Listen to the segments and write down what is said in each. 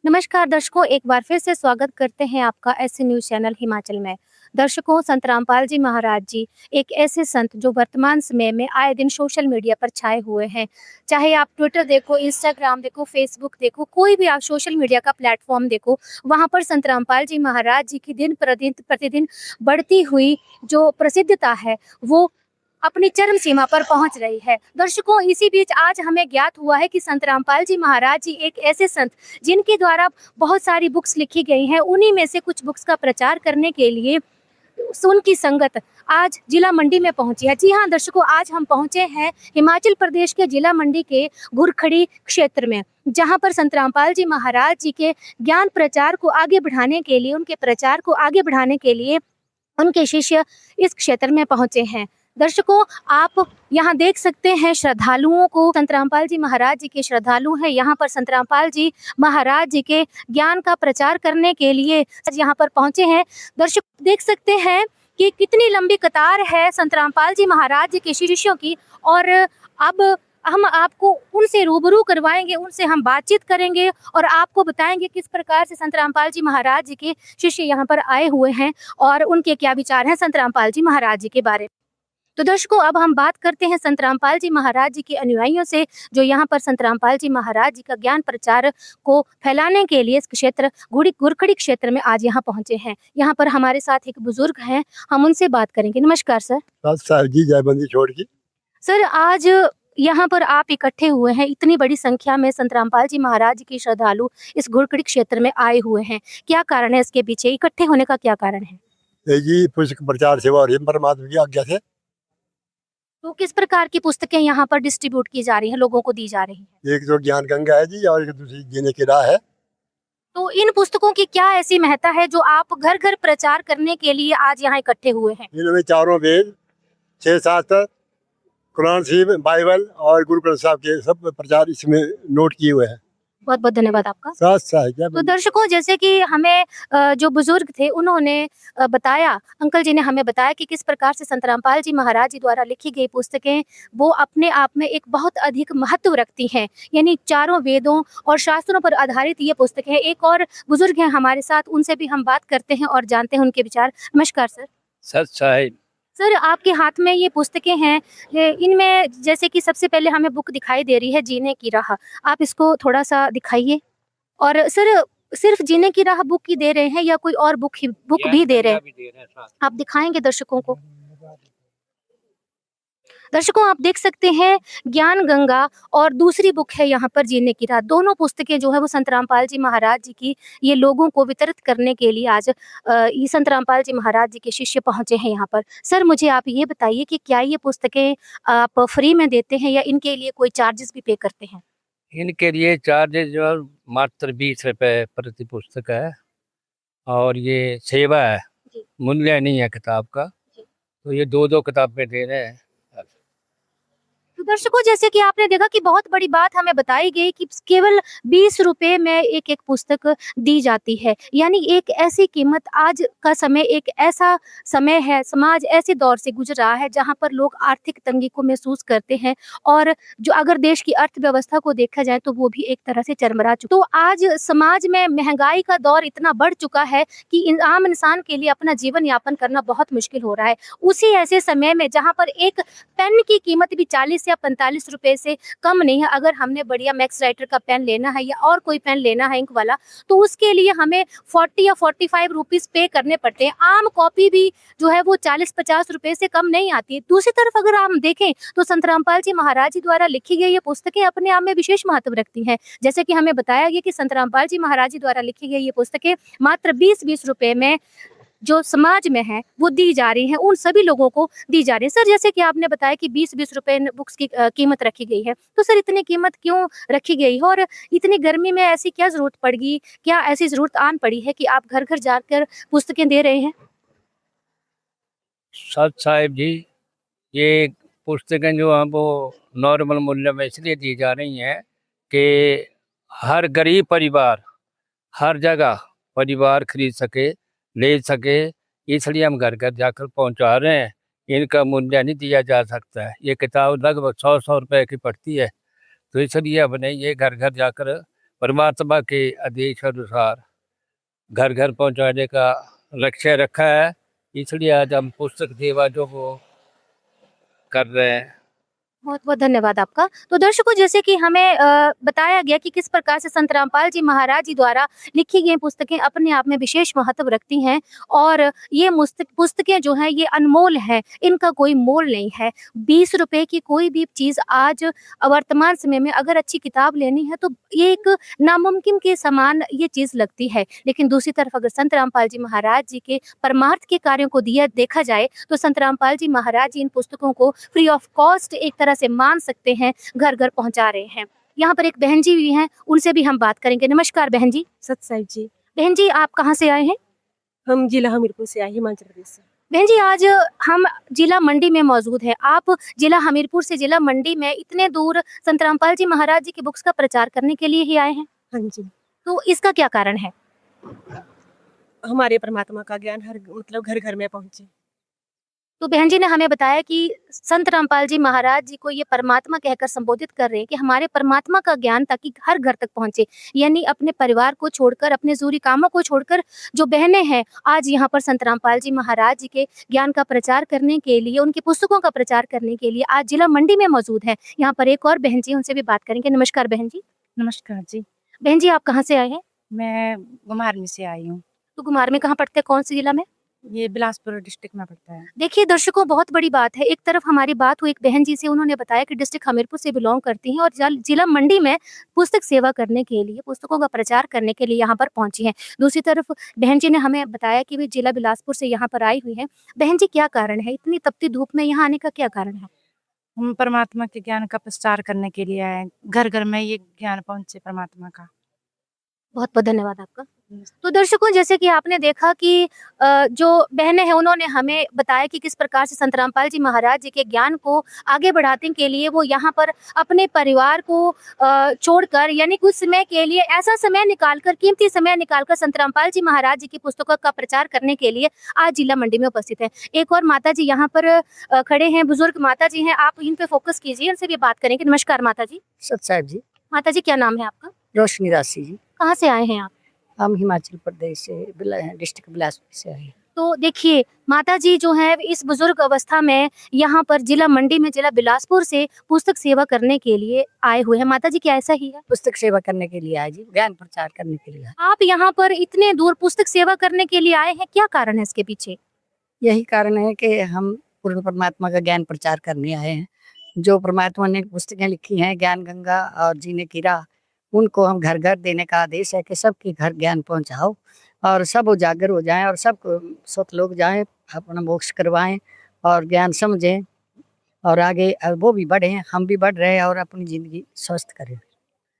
नमस्कार दर्शकों, एक बार फिर से स्वागत करते हैं आपका ऐसे न्यूज़ चैनल हिमाचल में। दर्शकों, संत रामपाल जी महाराज जी एक ऐसे संत जो वर्तमान समय में आए दिन सोशल मीडिया पर छाए हुए हैं। चाहे आप ट्विटर देखो, इंस्टाग्राम देखो, फेसबुक देखो, कोई भी आप सोशल मीडिया का प्लेटफॉर्म देखो, वहाँ पर संत रामपाल जी महाराज जी की दिन प्रतिदिन बढ़ती हुई जो प्रसिद्धता है वो अपनी चरम सीमा पर पहुंच रही है। दर्शकों, इसी बीच आज हमें ज्ञात हुआ है कि संत रामपाल जी महाराज जी एक ऐसे संत जिनके द्वारा बहुत सारी बुक्स लिखी गई हैं, उन्हीं में से कुछ बुक्स का प्रचार करने के लिए उनकी संगत आज जिला मंडी में पहुंची है। जी हाँ दर्शकों, आज हम पहुंचे हैं हिमाचल प्रदेश के जिला मंडी के घुरखड़ी क्षेत्र में, जहां पर संत रामपाल जी महाराज जी के ज्ञान प्रचार को आगे बढ़ाने के लिए, उनके प्रचार को आगे बढ़ाने के लिए उनके शिष्य इस क्षेत्र में पहुंचे हैं। दर्शकों, आप यहाँ देख सकते हैं श्रद्धालुओं को, संत रामपाल जी महाराज जी के श्रद्धालु हैं यहाँ पर। संत रामपाल जी महाराज जी के ज्ञान का प्रचार करने के लिए आज यहाँ पर पहुंचे हैं। दर्शक देख सकते हैं कि कितनी लंबी कतार है संत रामपाल जी महाराज जी के शिष्यों की। और अब हम आपको उनसे रूबरू करवाएंगे, उनसे हम बातचीत करेंगे और आपको बताएंगे किस प्रकार से संत रामपाल जी महाराज जी के शिष्य यहाँ पर आए हुए हैं और उनके क्या विचार हैं संत रामपाल जी महाराज जी के बारे में। तो दर्शकों, अब हम बात करते हैं संत रामपाल जी महाराज जी के अनुयायियों से, जो यहाँ पर संत रामपाल जी महाराज जी का ज्ञान प्रचार को फैलाने के लिए इस क्षेत्र घुरखड़ी क्षेत्र में आज यहाँ पहुंचे हैं। यहाँ पर हमारे साथ एक बुजुर्ग हैं, हम उनसे बात करेंगे। नमस्कार सर। साहब जी, जय बंदी छोड़ की। सर, आज यहाँ पर आप इकट्ठे हुए हैं, इतनी बड़ी संख्या में संत रामपाल जी महाराज जी के श्रद्धालु इस घुरखड़ी क्षेत्र में आए हुए हैं, क्या कारण है इसके पीछे? इकट्ठे होने का क्या कारण है? जी पुस्तक प्रचार सेवा हो रही है परमात्मा की आज्ञा से। तो किस प्रकार की पुस्तकें यहाँ पर डिस्ट्रीब्यूट की जा रही हैं, लोगों को दी जा रही हैं? एक तो ज्ञान गंगा है जी, और एक दूसरी जीने की राह है। तो इन पुस्तकों की क्या ऐसी महत्ता है जो आप घर घर प्रचार करने के लिए आज यहाँ इकट्ठे हुए हैं? इनमें चारों वेद, 6 शास्त्र, कुरान शरीफ, बाइबल और गुरु ग्रंथ साहब के सब प्रचार इसमें नोट किए हुए हैं। बहुत बहुत धन्यवाद आपका। तो दर्शकों, जैसे कि हमें जो बुजुर्ग थे उन्होंने बताया, अंकल जी ने हमें बताया कि किस प्रकार से संत रामपाल जी महाराज जी द्वारा लिखी गई पुस्तकें वो अपने आप में एक बहुत अधिक महत्व रखती हैं, यानी चारों वेदों और शास्त्रों पर आधारित ये पुस्तक है। एक और बुजुर्ग हैं हमारे साथ, उनसे भी हम बात करते हैं और जानते हैं उनके विचार। नमस्कार सर। सर, आपके हाथ में ये पुस्तकें हैं, इनमें जैसे कि सबसे पहले हमें बुक दिखाई दे रही है जीने की राह, आप इसको थोड़ा सा दिखाइए। और सर, सिर्फ जीने की राह बुक ही दे रहे हैं या कोई और बुक भी दे रहे हैं? आप दिखाएंगे दर्शकों को? दर्शकों, आप देख सकते हैं ज्ञान गंगा और दूसरी बुक है यहाँ पर जीने की राह। दोनों पुस्तकें जो है वो संत रामपाल जी महाराज जी की ये लोगों को वितरित करने के लिए आज ये संत रामपाल जी महाराज जी के शिष्य पहुंचे हैं यहाँ पर। सर, मुझे आप ये बताइए कि क्या ये पुस्तकें आप फ्री में देते हैं या इनके लिए कोई चार्जेस भी पे करते हैं? इनके लिए चार्जेस जो मात्र 20 रुपए प्रति पुस्तक है और ये सेवा है, मूल्य नहीं है किताब का। तो ये 2-2 किताबें दे रहे हैं। तो दर्शकों, जैसे कि आपने देखा कि बहुत बड़ी बात हमें बताई गई कि केवल 20 रुपए में एक पुस्तक दी जाती है, यानी एक ऐसी कीमत। आज का समय एक ऐसा समय है, समाज ऐसे दौर से गुजर रहा है जहां पर लोग आर्थिक तंगी को महसूस करते हैं और जो अगर देश की अर्थव्यवस्था को देखा जाए तो वो भी एक तरह से चरमरा चुका। तो आज समाज में महंगाई का दौर इतना बढ़ चुका है कि आम इंसान के लिए अपना जीवन यापन करना बहुत मुश्किल हो रहा है। उसी ऐसे समय में जहाँ पर एक पेन की कीमत भी 40 या 45 रुपए से कम नहीं है, अगर हमने बढ़िया मैक्स राइटर का पेन लेना है या और कोई पेन लेना है इंक वाला, तो उसके लिए हमें 40 या 45 रुपीस पे करने पड़ते हैं। आम कॉपी भी जो है वो 40-50 रुपए से कम नहीं आती है। दूसरी तरफ अगर हम देखें तो संत रामपाल जी महाराज जी द्वारा लिखी गई ये पुस्तकें अपने आप में विशेष महत्व रखती हैं। जैसे कि हमें बताया गया कि संत रामपाल जी महाराज जी द्वारा लिखी गई ये पुस्तकें मात्र 20-20 रुपए में जो समाज में है वो दी जा रही है, उन सभी लोगों को दी जा रही है। सर, जैसे कि आपने बताया कि 20-20 रुपए बुक्स की कीमत रखी गई है, तो सर इतनी कीमत क्यों रखी गई है और इतनी गर्मी में ऐसी क्या जरूरत पड़गी, क्या ऐसी जरूरत आन पड़ी है कि आप घर घर जाकर पुस्तकें दे रहे हैं? सत साहिब जी, ये पुस्तकें जो हैं वो नॉर्मल मूल्य में इसलिए दी जा रही हैं कि हर गरीब परिवार हर जगह परिवार खरीद सके, ले सके, इसलिए हम घर घर जाकर पहुंचा रहे हैं। इनका मूल्य नहीं दिया जा सकता है। ये किताब लगभग 100 रुपए की पड़ती है, तो इसलिए हमने ये घर घर जाकर परमात्मा के आदेश अनुसार घर घर पहुंचाने का लक्ष्य रखा है। इसलिए आज हम पुस्तक सेवा जो वो कर रहे हैं। बहुत बहुत धन्यवाद आपका। तो दर्शकों, जैसे कि हमें बताया गया कि किस प्रकार से संत रामपाल जी महाराज जी द्वारा लिखी गई पुस्तकें अपने आप में विशेष महत्व रखती हैं और ये पुस्तकें जो हैं ये अनमोल हैं, इनका कोई मोल नहीं है। 20 रुपए की कोई भी चीज़ आज वर्तमान समय में अगर अच्छी किताब लेनी है तो ये एक नामुमकिन के समान ये चीज़ लगती है। लेकिन दूसरी तरफ अगर संत रामपाल जी महाराज जी के परमार्थ के कार्यों को देखा जाए तो संत रामपाल जी महाराज जी इन पुस्तकों को फ्री ऑफ कॉस्ट एक तरह से मान सकते हैं घर घर पहुंचा रहे हैं। यहाँ पर एक बहन जी भी हैं, उनसे भी हम बात करेंगे। नमस्कार बहन जी। सत साहिब जी। बहन जी, आप कहाँ से आए हैं? हम जिला हमीरपुर से आए, हिमाचल प्रदेश से। बहन जी, आज हम जिला मंडी में मौजूद हैं। आप जिला हमीरपुर से जिला मंडी में इतने दूर संत रामपाल जी महाराज जी की बुक्स का प्रचार करने के लिए ही आए हैं? हाँ जी। तो इसका क्या कारण है? हमारे परमात्मा का ज्ञान हर मतलब घर घर में पहुंचे। तो बहन जी ने हमें बताया कि संत रामपाल जी महाराज जी को ये परमात्मा कहकर संबोधित कर रहे हैं कि हमारे परमात्मा का ज्ञान ताकि हर घर तक पहुंचे, यानी अपने परिवार को छोड़कर, अपने जरूरी कामों को छोड़कर जो बहनें हैं आज यहाँ पर संत रामपाल जी महाराज जी के ज्ञान का प्रचार करने के लिए, उनकी पुस्तकों का प्रचार करने के लिए आज जिला मंडी में मौजूद है। यहाँ पर एक और बहन जी, उनसे भी बात करेंगे। नमस्कार बहन जी। नमस्कार जी। बहन जी, आप कहाँ से आए हैं? मैं घुमारवीं से आई हूँ। तो घुमार में कहाँ पड़ते हैं, कौन से जिला में? ये बिलासपुर डिस्ट्रिक्ट में पड़ता है। देखिए दर्शकों, बहुत बड़ी बात है। एक तरफ हमारी बात हुई एक बहन जी से, उन्होंने बताया कि डिस्ट्रिक्ट हमीरपुर से बिलोंग करती हैं और जिला मंडी में पुस्तक सेवा करने के लिए, पुस्तकों का प्रचार करने के लिए यहाँ पर पहुंची हैं। दूसरी तरफ बहन जी ने हमें बताया कि वे जिला बिलासपुर से यहाँ पर आई हुई हैं। बहन जी, क्या कारण है, इतनी तपती धूप में यहाँ आने का क्या कारण है? हम परमात्मा के ज्ञान का प्रचार करने के लिए आए, घर घर में ये ज्ञान पहुंचे परमात्मा का। बहुत बहुत धन्यवाद आपका। तो दर्शकों, जैसे कि आपने देखा कि जो बहनें हैं उन्होंने हमें बताया कि किस प्रकार से संत रामपाल जी महाराज जी के ज्ञान को आगे बढ़ाने के लिए वो यहाँ पर अपने परिवार को छोड़कर, यानी कुछ समय के लिए ऐसा समय निकालकर, कीमती समय निकालकर संत रामपाल जी महाराज जी की पुस्तकों का प्रचार करने के लिए आज जिला मंडी में उपस्थित है। एक और माता जी यहाँ पर खड़े हैं, बुजुर्ग माता जी हैं, आप इन पे फोकस कीजिए, इनसे भी बात करेंगे। नमस्कार माता जी। सत साहिब जी। माता जी, क्या नाम है आपका? रोशनी राशि जी। कहाँ से आए हैं आप? हम हिमाचल प्रदेश से डिस्ट्रिक्ट बिलासपुर से आए। तो देखिए माता जी जो है इस बुजुर्ग अवस्था में यहाँ पर जिला मंडी में, जिला बिलासपुर से पुस्तक सेवा करने के लिए आए हुए हैं। माता जी, क्या ऐसा ही है? पुस्तक सेवा करने के लिए आए जी, ज्ञान प्रचार करने के लिए। आप यहाँ पर इतने दूर पुस्तक सेवा करने के लिए आए हैं, क्या कारण है इसके पीछे? यही कारण है कि हम पूर्ण परमात्मा का ज्ञान प्रचार करने आए हैं। जो परमात्मा ने पुस्तकें लिखी हैं, ज्ञान गंगा और जीने की राह, उनको हम घर घर देने का आदेश है कि सबके घर ज्ञान पहुंचाओ और सब उजागर हो जाएं और सब सत लोग जाएं, अपना मोक्ष करवाएं और ज्ञान समझें और आगे वो भी बढ़ें, हम भी बढ़ रहे हैं और अपनी जिंदगी स्वस्थ करें।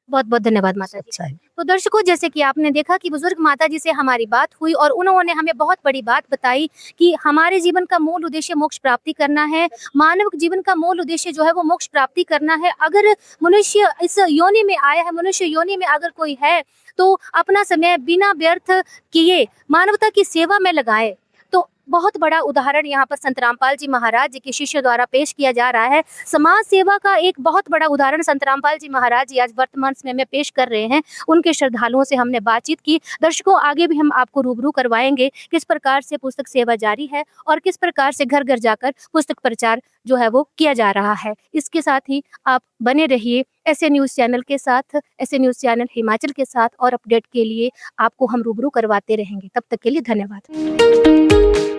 बहुत बहुत धन्यवाद माता जी। अच्छा है। तो दर्शकों, जैसे कि आपने देखा कि बुजुर्ग माता जी से हमारी बात हुई और उन्होंने हमें बहुत बड़ी बात बताई कि हमारे जीवन का मूल उद्देश्य मोक्ष प्राप्ति करना है। मानव जीवन का मूल उद्देश्य जो है वो मोक्ष प्राप्ति करना है। अगर मनुष्य इस योनि में आया है, मनुष्य योनि में अगर कोई है तो अपना समय बिना व्यर्थ किए मानवता की सेवा में लगाए। तो बहुत बड़ा उदाहरण यहाँ पर संत रामपाल जी महाराज जी के शिष्य द्वारा पेश किया जा रहा है। समाज सेवा का एक बहुत बड़ा उदाहरण संत रामपाल जी महाराज जी आज वर्तमान समय में पेश कर रहे हैं। उनके श्रद्धालुओं से हमने बातचीत की। दर्शकों, आगे भी हम आपको रूबरू करवाएंगे किस प्रकार से पुस्तक सेवा जारी है और किस प्रकार से घर घर जाकर पुस्तक प्रचार जो है वो किया जा रहा है। इसके साथ ही आप बने रहिए ऐसे न्यूज़ चैनल के साथ, ऐसे न्यूज़ चैनल हिमाचल के साथ, और अपडेट के लिए आपको हम रूबरू करवाते रहेंगे। तब तक के लिए धन्यवाद।